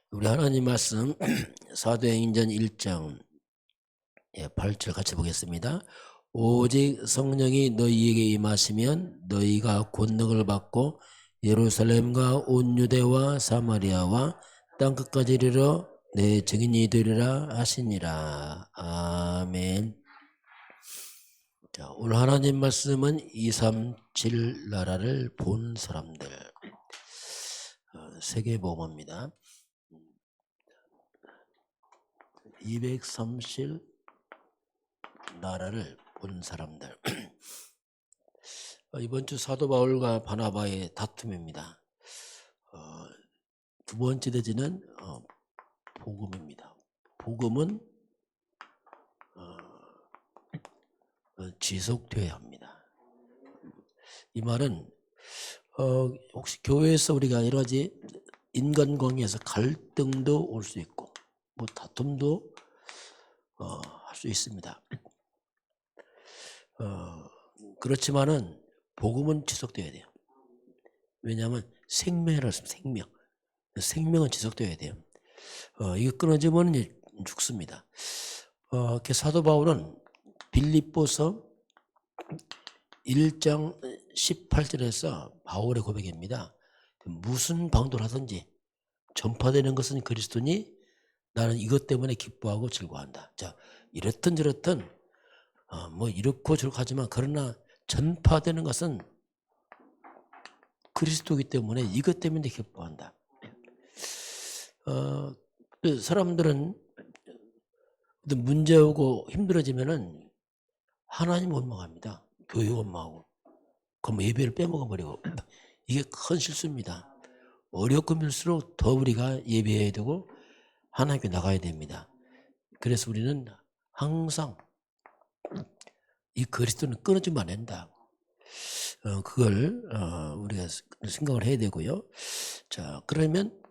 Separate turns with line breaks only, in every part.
우리 하나님 말씀 사도행전 1장 8절 같이 보겠습니다. 오직 성령이 너희에게 임하시면 너희가 권능을 받고 예루살렘과 온 유대와 사마리아와 땅끝까지 이르러 내 증인이 되리라 하시니라. 아멘. 자, 오늘 하나님 말씀은 237 나라를 본 사람들 세계복음입니다. 230 나라를 본 사람들. 이번 주 사도 바울과 바나바의 다툼입니다. 두 번째 대지는 복음입니다. 복음은 지속되어야 합니다. 이 말은 혹시 교회에서 우리가 여러 가지 인간관계에서 갈등도 올 수 있고 뭐 다툼도 할 수 있습니다. 그렇지만은 복음은 지속되어야 돼요. 왜냐하면 생명이라 했습니다. 생명은 지속되어야 돼요. 이거 끊어지면 이제 죽습니다. 사도 바울은 빌립보서 1장 18절에서 바울의 고백입니다. 무슨 방도를 하든지 전파되는 것은 그리스도니 나는 이것 때문에 기뻐하고 즐거워한다. 자, 이렇든 저렇든 뭐 이렇고 저렇고 하지만 그러나 전파되는 것은 그리스도이기 때문에 이것 때문에 기뻐한다. 사람들은 문제 오고 힘들어지면은 하나님 원망합니다. 교회 원망하고 그럼 예배를 빼먹어 버리고 이게 큰 실수입니다. 어렵고 밀수록 더 우리가 예배해야 되고 하나님께 나가야 됩니다. 그래서 우리는 항상 이 그리스도는 끊어지면 안 된다. 그걸 우리가 생각을 해야 되고요. 자, 그러면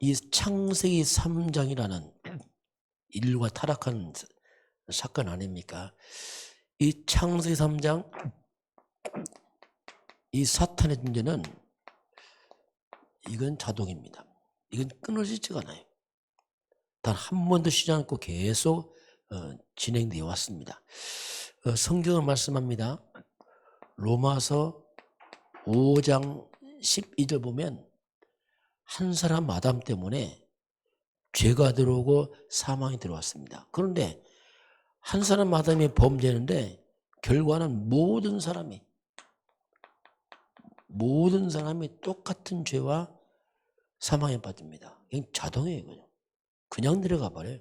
이 창세기 3장이라는 인류가 타락한 사건 아닙니까? 이 창세기 3장 이 사탄의 존재는 이건 자동입니다. 이건 끊어지지가 않아요. 단 한 번도 쉬지 않고 계속 진행되어 왔습니다. 성경은 말씀합니다. 로마서 5장 12절 보면 한 사람 아담 때문에 죄가 들어오고 사망이 들어왔습니다. 그런데 한 사람 아담이 범죄했는데 결과는 모든 사람이 똑같은 죄와 사망에 빠집니다. 그냥 자동이에요. 그냥 내려가 버려요.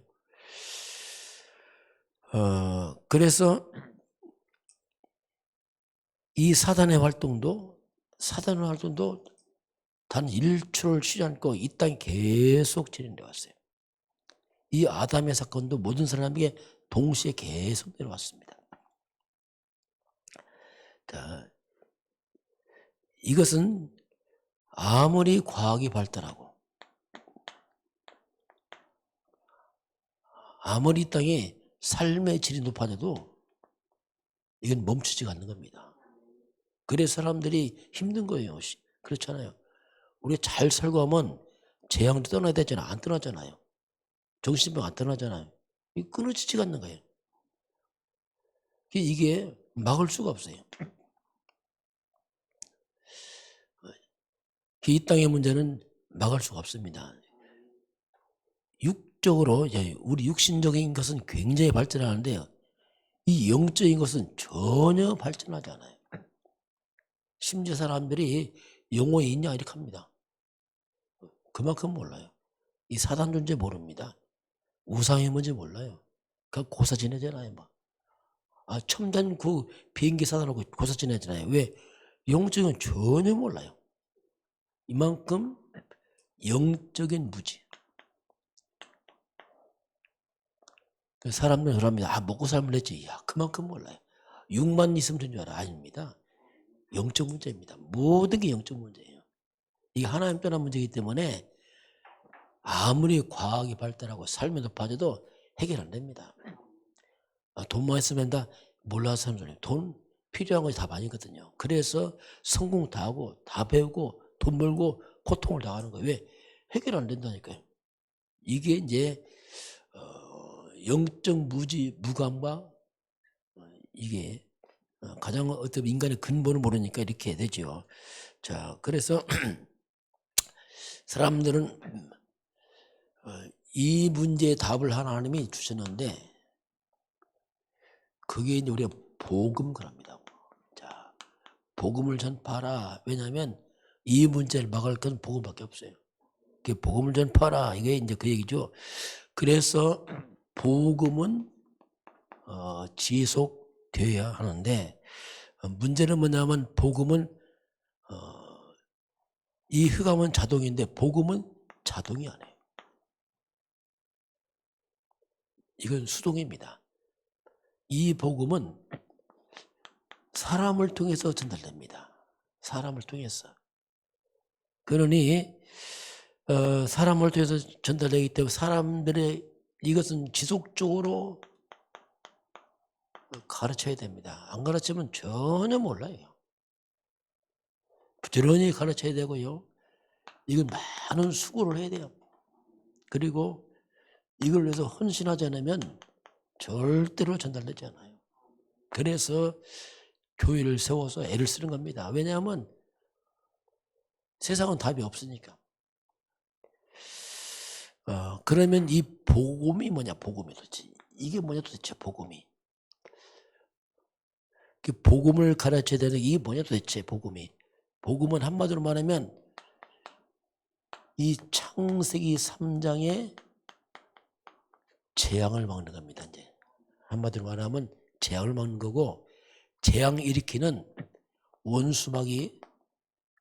그래서 이 사단의 활동도 단 1초를 쉬지 않고 이 땅에 계속 진행되어 왔어요. 이 아담의 사건도 모든 사람에게 동시에 계속 내려왔습니다. 자, 이것은 아무리 과학이 발달하고 아무리 이 땅에 삶의 질이 높아져도 이건 멈추지가 않는 겁니다. 그래서 사람들이 힘든 거예요. 그렇잖아요. 우리 잘 살고 하면 재앙도 떠나야 되잖아요. 안 떠나잖아요. 정신병 안 떠나잖아요. 이게 끊어지지가 않는 거예요. 이게 막을 수가 없어요. 이 땅의 문제는 막을 수가 없습니다. 육적으로 우리 육신적인 것은 굉장히 발전하는데요. 이 영적인 것은 전혀 발전하지 않아요. 심지어 사람들이 영혼이 있냐 이렇게 합니다. 그만큼 몰라요. 이 사단 존재 모릅니다. 우상이 뭔지 몰라요. 그 고사 지내잖아요. 첨단 그 비행기 사단하고 고사 지내잖아요. 왜? 영적인 전혀 몰라요. 이만큼 영적인 무지. 사람들은 그럽니다. 먹고 살면 됐지. 그만큼 몰라요. 6만 있으면 된 줄 알아. 아닙니다. 영적 문제입니다. 모든 게 영적 문제예요. 이게 하나님 떠난 문제이기 때문에 아무리 과학이 발달하고 삶이 높아져도 해결 안 됩니다. 돈만 있으면 다 몰라서 하는 소리예요. 돈 필요한 것이 다 많이거든요. 그래서 성공 다 하고 다 배우고 돈 벌고 고통을 당하는 거예요. 왜? 해결 안 된다니까요. 이게 이제 영적 무감과 이게 가장 어떤 인간의 근본을 모르니까 이렇게 되죠. 자, 그래서 사람들은 이 문제의 답을 하나님이 주셨는데 그게 이제 우리가 복음 그럽니다. 자, 복음을 전파하라. 왜냐하면 이 문제를 막을 건 복음밖에 없어요. 그 복음을 전파하라. 이게 이제 그 얘기죠. 그래서 복음은 지속되어야 하는데 문제는 뭐냐면 복음은 이 흑암은 자동인데 복음은 자동이 아니에요. 이건 수동입니다. 이 복음은 사람을 통해서 전달됩니다. 사람을 통해서. 그러니 사람을 통해서 전달되기 때문에 사람들의 이것은 지속적으로 가르쳐야 됩니다. 안 가르치면 전혀 몰라요. 부지런히 가르쳐야 되고요. 이건 많은 수고를 해야 돼요. 그리고 이걸 위해서 헌신하지 않으면 절대로 전달되지 않아요. 그래서 교회를 세워서 애를 쓰는 겁니다. 왜냐하면 세상은 답이 없으니까. 그러면 이 복음이 뭐냐, 복음이 도대체. 이게 뭐냐 도대체, 복음이. 그 복음을 가르쳐야 되는 이게 뭐냐 도대체, 복음이. 복음은 한마디로 말하면 이 창세기 3장의 재앙을 막는 겁니다. 이제 한마디로 말하면 재앙을 막는 거고, 재앙 일으키는 원수막이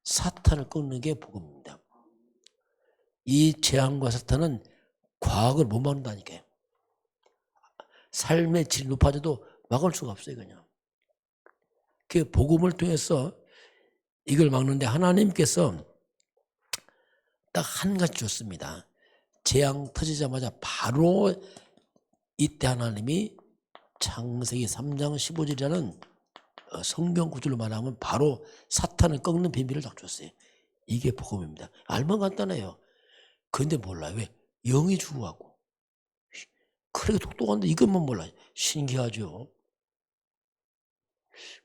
사탄을 끊는 게 복음입니다. 이 재앙과 사탄은 과학을 못 막는다니까요. 삶의 질이 높아져도 막을 수가 없어요, 그냥. 그 복음을 통해서 이걸 막는데 하나님께서 딱 한 가지 줬습니다. 재앙 터지자마자 바로 이때 하나님이 창세기 3장 15절이라는 성경 구절로 말하면 바로 사탄을 꺾는 비밀을 딱 줬어요. 이게 복음입니다. 알면 간단해요. 그런데 몰라요. 왜? 영이 주고하고. 그렇게 똑똑한데 이것만 몰라요. 신기하죠.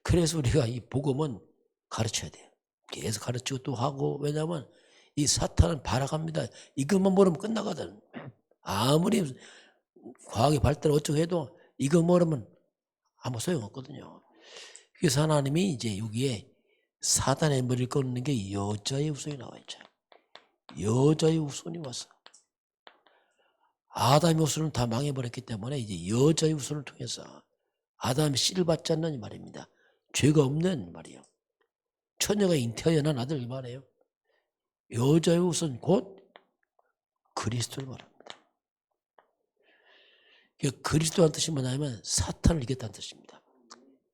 그래서 우리가 이 복음은 가르쳐야 돼요. 계속 가르치고 또 하고. 왜냐하면 이 사탄은 발악합니다. 이것만 모르면 끝나거든. 아무리 과학의 발달 어쩌고 해도 이거 모르면 아무 소용없거든요. 그래서 하나님이 이제 여기에 사단의 머리를 꺾는 게 여자의 후손이 나와 있죠. 여자의 후손이 왔어. 아담의 후손은 다 망해버렸기 때문에 이제 여자의 후손을 통해서 아담이 씨를 받지 않는 이 말입니다. 죄가 없는 말이에요. 처녀가 잉태하여 난 아들 이 말이에요. 여자의 후손 곧 그리스도를 말합니다. 그리스도란 뜻이 뭐냐면 사탄을 이겼다는 뜻입니다.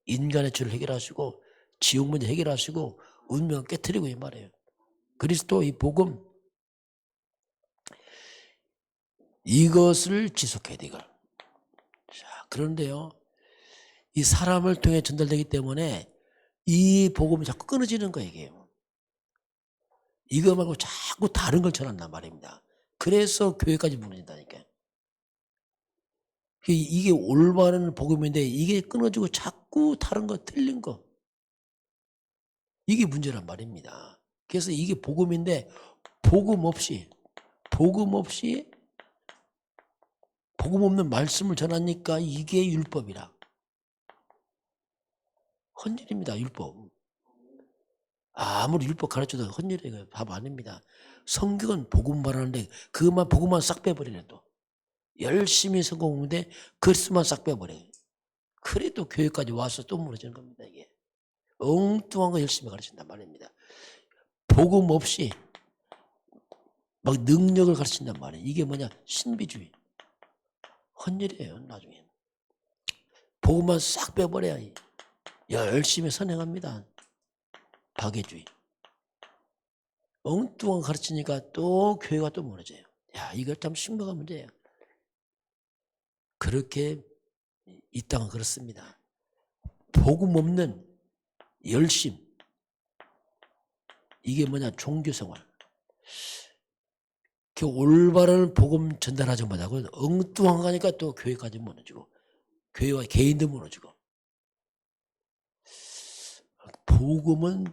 인간의 죄를 해결하시고 지옥 문제 해결하시고 운명을 깨트리고 이 말이에요. 그리스도 이 복음 이것을 지속해야 돼, 이걸. 자, 그런데요, 이 사람을 통해 전달되기 때문에 이 복음이 자꾸 끊어지는 거예요, 이게. 이거 말고 자꾸 다른 걸 전한단 말입니다. 그래서 교회까지 무너진다니까요. 이게 올바른 복음인데 이게 끊어지고 자꾸 다른 거, 틀린 거. 이게 문제란 말입니다. 그래서 이게 복음인데 복음 없이 복음 없는 말씀을 전하니까 이게 율법이라. 헌일입니다, 율법. 아무리 율법 가르쳐도 헌일이에요. 답 아닙니다. 성경은 복음 말하는데 복음만 싹 빼버리네 또. 열심히 성공하는데 글쓰만 싹 빼버려요. 그래도 교회까지 와서 또 무너지는 겁니다, 이게. 엉뚱한 거 열심히 가르친단 말입니다. 복음 없이 막 능력을 가르친단 말이에요. 이게 뭐냐? 신비주의. 헌일이에요, 나중에. 복음만 싹 빼버려야 열심히 선행합니다. 박애주의. 엉뚱한 거 가르치니까 또 교회가 또 무너져요. 야, 이거 참 심각한 문제예요. 그렇게 이 땅은 그렇습니다. 복음 없는 열심. 이게 뭐냐? 종교생활. 그 올바른 복음 전달하지 못하고 엉뚱한 거니까 또 교회까지 무너지고 교회와 개인도 무너지고. 복음은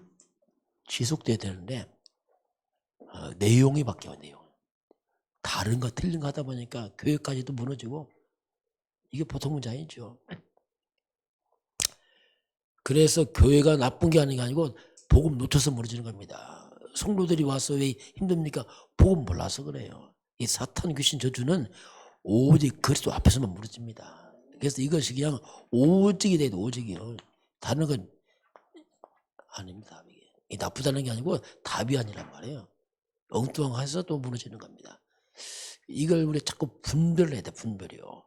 지속돼야 되는데 내용이 바뀌어요. 내용. 다른 거 틀린 거 하다 보니까 교회까지도 무너지고 이게 보통 문제 아니죠. 그래서 교회가 나쁜 게 아니고 복음 놓쳐서 무너지는 겁니다. 성도들이 와서 왜 힘듭니까? 복음 몰라서 그래요. 이 사탄 귀신 저주는 오직 그리스도 앞에서만 무너집니다. 그래서 이것이 그냥 오직이 돼도 오직이요. 다른 건 아닙니다. 이게 나쁘다는 게 아니고 답이 아니란 말이에요. 엉뚱해서 또 무너지는 겁니다. 이걸 우리 자꾸 분별을 해야 돼. 분별이요.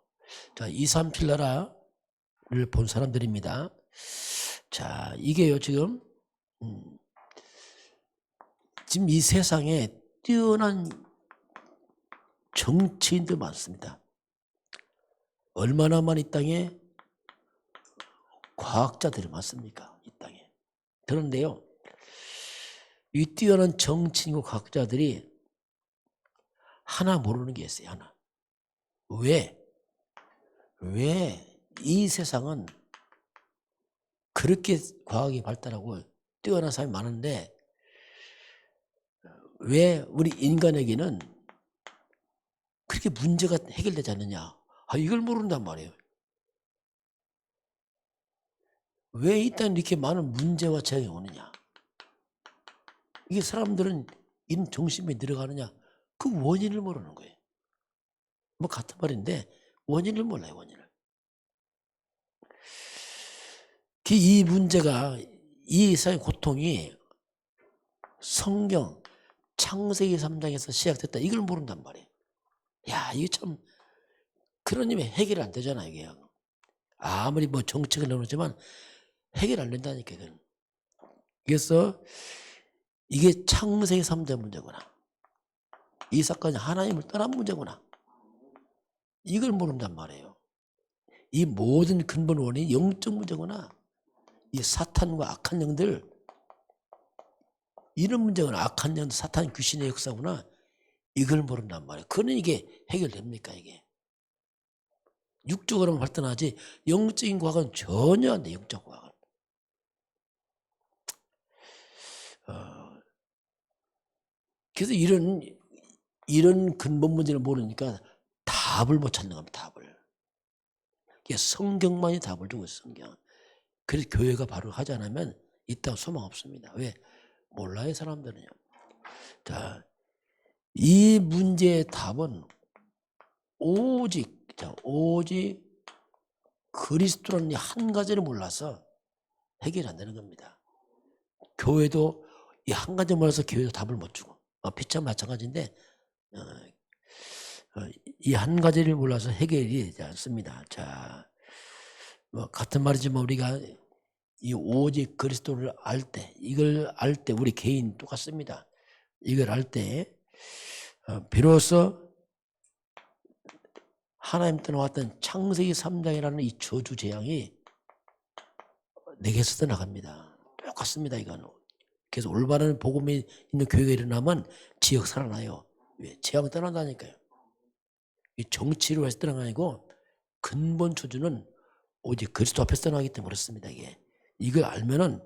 자, 237 나라를 본 사람들입니다. 자, 이게요 지금 지금 이 세상에 뛰어난 정치인들 많습니다. 얼마나 많은 이 땅에 과학자들이 많습니까? 이 땅에. 그런데요, 이 뛰어난 정치인과 과학자들이 하나 모르는 게 있어요. 하나. 왜 이 세상은 그렇게 과학이 발달하고 뛰어난 사람이 많은데 왜 우리 인간에게는 그렇게 문제가 해결되지 않느냐? 이걸 모른단 말이에요. 왜 이 땅에 이렇게 많은 문제와 재앙이 오느냐? 이게 사람들은 이런 정신이 들어가느냐? 그 원인을 모르는 거예요. 뭐 같은 말인데 원인을 몰라요. 원인을. 이 문제가 이 세상의 고통이 성경 창세기 3장에서 시작됐다. 이걸 모른단 말이에요. 야, 이게 참 그런 님이 해결이 안 되잖아요. 이게. 아무리 뭐 정책을 내놓지만 해결 안 된다니까. 이건. 그래서 이게 창세기 3장 문제구나. 이 사건이 하나님을 떠난 문제구나. 이걸 모른단 말이에요. 이 모든 근본 원인이 영적 문제구나. 이 사탄과 악한 영들, 이런 문제구나. 악한 영, 사탄 귀신의 역사구나. 이걸 모른단 말이에요. 그러니 이게 해결됩니까 이게. 육적으로만 발전하지 영적인 과학은 전혀 안 돼. 영적 과학은. 그래서 이런 근본 문제를 모르니까 답을 못 찾는 겁니다. 답을. 성경만이 답을 주고 있어요. 성경. 그래서 교회가 바로 하지 않으면 이따 소망 없습니다. 왜? 몰라요 사람들은요. 자, 이 문제의 답은 오직 그리스도라는 한 가지를 몰라서 해결이 안 되는 겁니다. 교회도 이 한 가지 몰라서 교회도 답을 못 주고 피차 마찬가지인데 이 한 가지를 몰라서 해결이 되지 않습니다. 자, 뭐 같은 말이지만 우리가 이 오직 그리스도를 알 때, 이걸 알 때 우리 개인 똑같습니다. 이걸 알 때 비로소 하나님 떠나왔던 창세기 3장이라는 이 저주 재앙이 내게서 떠나갑니다. 똑같습니다. 이건. 그래서 올바른 복음이 있는 교회가 일어나면 지역 살아나요. 왜? 재앙 떠난다니까요. 이 정치로 해서 떠난 게 아니고 근본 초주는 오직 그리스도 앞에서 떠나기 때문에 그렇습니다. 이게. 이걸 알면은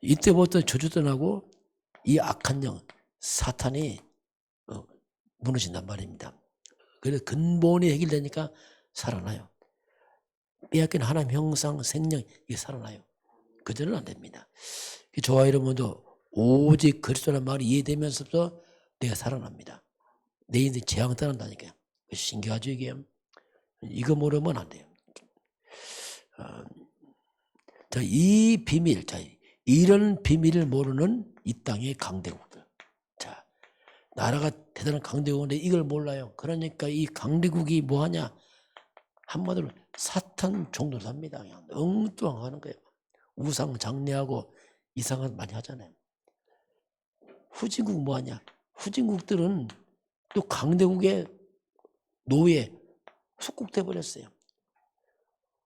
이때부터 저주 떠나고 이 악한 영, 사탄이 무너진단 말입니다. 그래서 근본이 해결되니까 살아나요. 빼앗긴 하나님 형상, 생명, 이게 살아나요. 그전은 안 됩니다. 저와 여러분도 오직 그리스도라는 말이 이해되면서부터 내가 살아납니다. 내 인생 재앙 떠난다니까요. 신기하죠 이게. 이거 모르면 안 돼요. 자, 이 비밀, 이런 비밀을 모르는 이 땅의 강대국들. 자, 나라가 대단한 강대국인데 이걸 몰라요. 그러니까 이 강대국이 뭐하냐? 한마디로 사탄 종노릇 합니다. 그냥 엉뚱하는 거예요. 우상 장례하고 이상한 거 많이 하잖아요. 후진국 뭐하냐? 후진국들은 또 강대국의 노예 속국돼 버렸어요.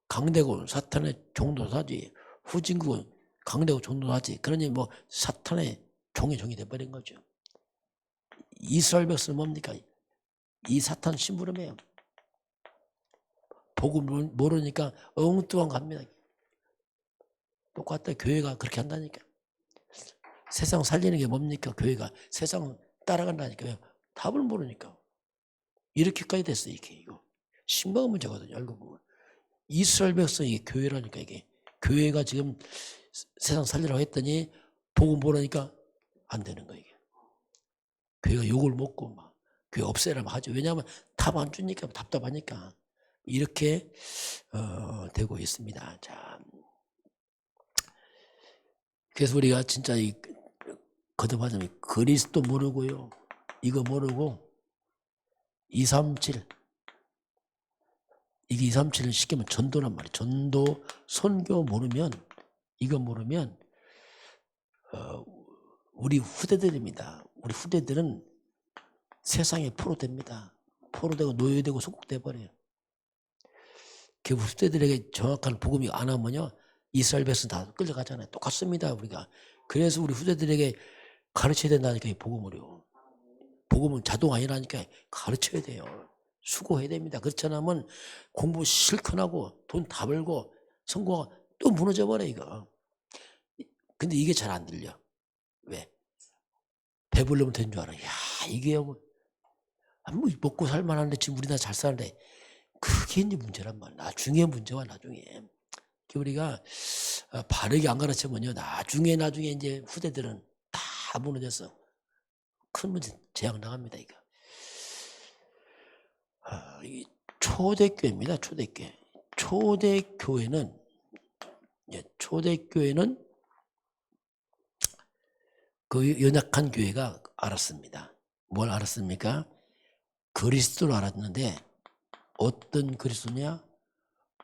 강대국은 사탄의 종노릇하지. 후진국은 강대국 종노릇하지. 그러니 뭐 사탄의 종이 돼버린 거죠. 이스라엘 백성은 뭡니까? 이 사탄 심부름이에요. 복음을 모르니까 엉뚱한 겁니다. 똑같다. 교회가 그렇게 한다니까. 세상 살리는 게 뭡니까? 교회가 세상 따라간다니까요. 답을 모르니까. 이렇게까지 됐어요. 이거 심각한 문제거든요. 알고 보면 이스라엘 백성이 교회라니까. 이게 교회가 지금 세상 살리라고 했더니 복음 모르니까 안 되는 거예요. 이게. 교회가 욕을 먹고 막 교회 없애라고 하죠. 왜냐하면 답 안 주니까, 답답하니까. 이렇게 되고 있습니다. 자, 그래서 우리가 진짜 거듭하자면 그리스도 모르고요, 이거 모르고 237, 이게 237을 시키면 전도란 말이에요. 전도, 선교 모르면, 이거 모르면 우리 후대들입니다. 우리 후대들은 세상에 포로됩니다. 포로되고 노예되고 속국돼 버려요. 그 후대들에게 정확한 복음이 안 하면요, 이스라엘 백성 다 끌려가잖아요. 똑같습니다. 우리가. 그래서 우리 후대들에게 가르쳐야 된다니까, 이 복음을요. 복음은 자동 아니라니까 가르쳐야 돼요. 수고해야 됩니다. 그렇지 않으면 공부 실컷 하고 돈 다 벌고 성공하고 또 무너져 버려, 이거. 근데 이게 잘 안 들려. 왜? 배불르면 된 줄 알아. 야, 이게 뭐 먹고 살만한데 지금 우리나라 잘 사는데, 그게 이제 문제란 말이야. 나중에 문제와 나중에. 우리가 바르게 안 가르치면요, 나중에 이제 후대들은 다 무너져서 큰 문제, 재앙 나갑니다, 이거. 이 초대교회입니다, 초대교회. 초대교회는 그 연약한 교회가 알았습니다. 뭘 알았습니까? 그리스도를 알았는데, 어떤 그리스도냐?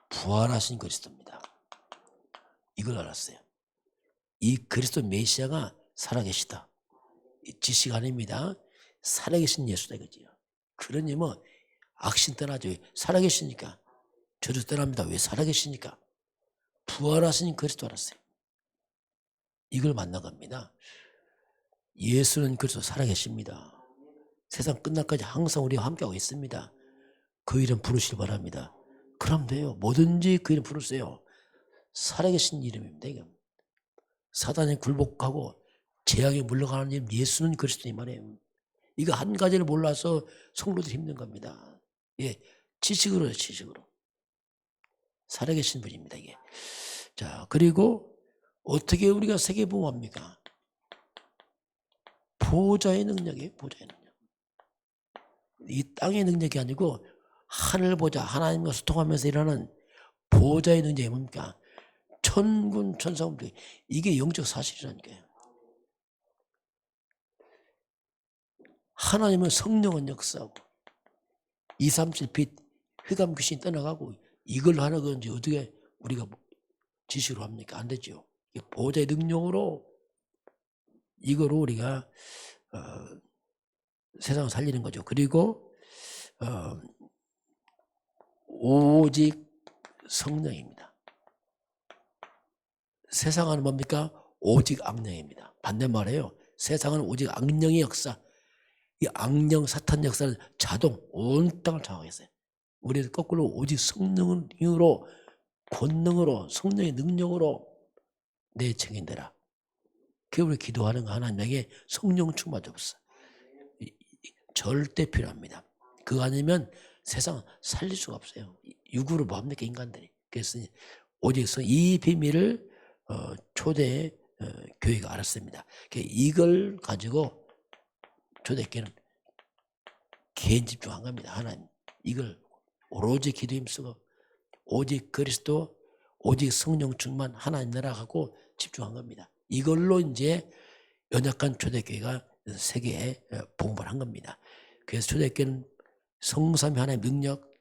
부활하신 그리스도입니다. 이걸 알았어요. 이 그리스도 메시아가 살아계시다. 지식 아닙니다. 살아계신 예수다, 이거지요. 그러니 뭐 악신 떠나죠. 살아계시니까. 저주 떠납니다. 왜? 살아계시니까. 부활하신 그리스도 알았어요. 이걸 만난 겁니다. 예수는 그리스도 살아계십니다. 세상 끝날까지 항상 우리와 함께하고 있습니다. 그 이름 부르시길 바랍니다. 그럼 돼요. 뭐든지 그 이름 부르세요. 살아계신 이름입니다. 이거. 사단에 굴복하고 재앙에 물러가는 이름, 예수는 그리스도님 말이에요. 이거 한 가지를 몰라서 성도들이 힘든 겁니다. 예, 지식으로요, 지식으로. 살아계신 분입니다, 이게. 자, 그리고 어떻게 우리가 세계보호합니까? 보호자의 능력이에요, 보호자의 능력. 이 땅의 능력이 아니고 하늘 보자, 하나님과 소통하면서 일하는 보호자의 능력이 뭡니까? 천군 천사들, 이게 영적 사실이라니까요. 하나님은 성령은 역사하고 237 빛 흑암 귀신이 떠나가고, 이걸 하는 건지 어떻게 우리가 지식으로 합니까? 안 되죠. 보호자의 능력으로, 이거로 우리가 세상을 살리는 거죠. 그리고 오직 성령입니다. 세상은 뭡니까? 오직 악령입니다. 반대말이에요. 세상은 오직 악령의 역사. 이 악령 사탄 역사는 자동 온 땅을 장악했어요. 우리는 거꾸로 오직 성령으로, 권능으로, 성령의 능력으로 내 책임대라. 그게 우리 기도하는 거, 하나님에게 성령 충만 줬어. 절대 필요합니다. 그거 아니면 세상 살릴 수가 없어요. 육으로 뭐 합니까, 인간들이. 그래서 오직 이 비밀을 초대 교회가 알았습니다. 이걸 가지고 초대교회는 개인 집중한 겁니다. 하나님, 이걸 오로지 기도 힘쓰고 오직 그리스도, 오직 성령 충만, 하나님 나라하고 집중한 겁니다. 이걸로 이제 연약한 초대교회가 세계에 복음을 한 겁니다. 그래서 초대교회는 성삼위 하나님의 능력,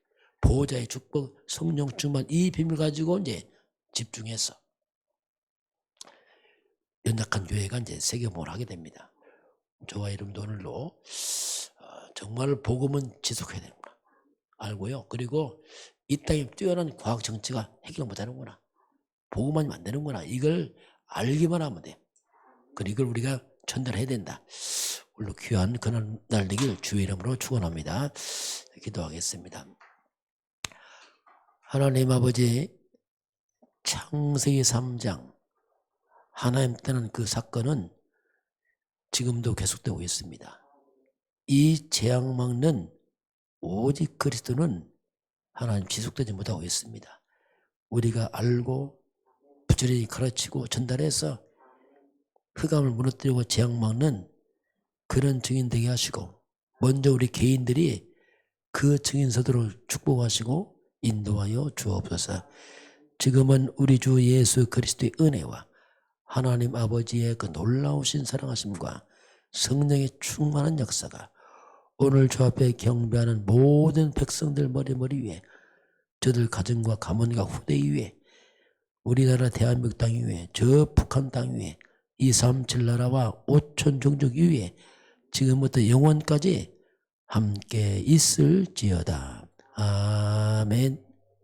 보호자의 축복, 성령 충만, 이 비밀 가지고 이제 집중해서 연약한 교회가 이제 세계 복음을 하게 됩니다. 저와 여러분도 오늘로 정말 복음은 지속해야 되는구나 알고요. 그리고 이 땅에 뛰어난 과학 정치가 해결 못하는구나, 복음만 만드는구나, 이걸 알기만 하면 돼. 그리고 이걸 우리가 전달해야 된다. 오늘 귀한 그날 날 되길 주의 이름으로 축원합니다. 기도하겠습니다. 하나님 아버지, 창세기 3장 하나님 때는 그 사건은 지금도 계속되고 있습니다. 이 재앙 막는 오직 그리스도는 하나님 지속되지 못하고 있습니다. 우리가 알고 부지런히 가르치고 전달해서 흑암을 무너뜨리고 재앙 막는 그런 증인 되게 하시고, 먼저 우리 개인들이 그 증인서들을 축복하시고 인도하여 주옵소서. 지금은 우리 주 예수 그리스도의 은혜와 하나님 아버지의 그 놀라우신 사랑하심과 성령의 충만한 역사가 오늘 주 앞에 경배하는 모든 백성들 머리 위에, 저들 가정과 가문과 후대 위에, 우리나라 대한민국 땅 위에, 저 북한 땅 위에, 237 나라와 5천 종족 위에 지금부터 영원까지 함께 있을지어다. 아멘.